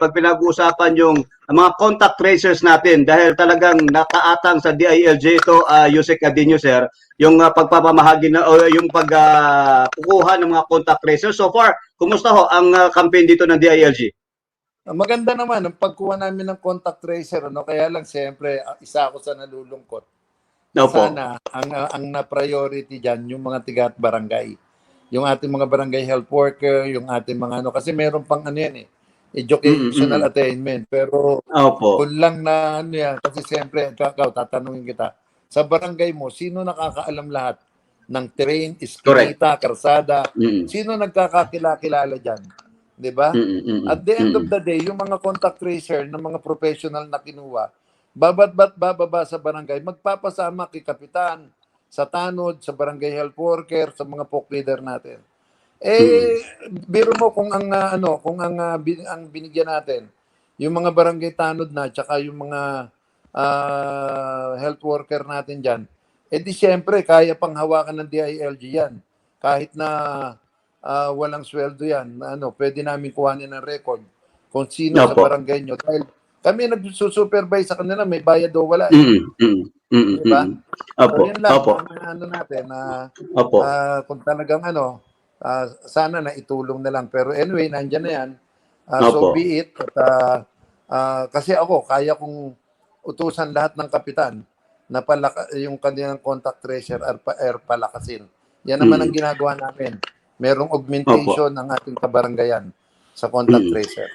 pag pinag-uusapan yung mga contact tracers natin dahil talagang nakaatang sa DILG ito, Yusek Adinio, sir, yung pagpapamahagi na o yung pagkukuha ng mga contact tracers. So far, kumusta ho ang campaign dito ng DILG? Maganda naman ang pagkuha namin ng contact tracer, ano? Kaya lang siyempre isa ako sa nalulungkot. Opo. Sana ang na-priority diyan yung mga tiga at barangay. Yung ating mga barangay health worker, yung ating mga ano kasi meron pang ano yan educational attainment. Pero Opo. kung lang na ano yan, kasi siyempre ikaw tatanungin kita. Sa barangay mo, sino nakakaalam lahat ng terrain, iskinita, karsada? Sino nagkakakilala diyan? 'Di ba? At the end of the day, yung mga contact tracer ng mga professional na kinuha, bababa sa barangay, magpapasama kay kapitan, sa tanod, sa barangay health worker, sa mga POC leader natin. Biro mo kung ang ang binigyan natin, yung mga barangay tanod na tsaka yung mga health worker natin diyan. Di siyempre kaya pang hawakan ng DILG 'yan. Kahit na walang sweldo yan. Pwede namin kuhanin ng record kung sino sa barangay nyo. Dahil kami nagsusupervise sa kanila, may bayad o wala. Diba? So yun lang, natin, kung talagang sana na itulong na lang. Pero anyway, nandyan na yan. So be it. At, kasi ako, kaya kong utusan lahat ng kapitan na yung kanilang contact tracer palakasin. Yan naman ang ginagawa namin. Merong augmentation ng ating kabaranggayan sa contact tracer.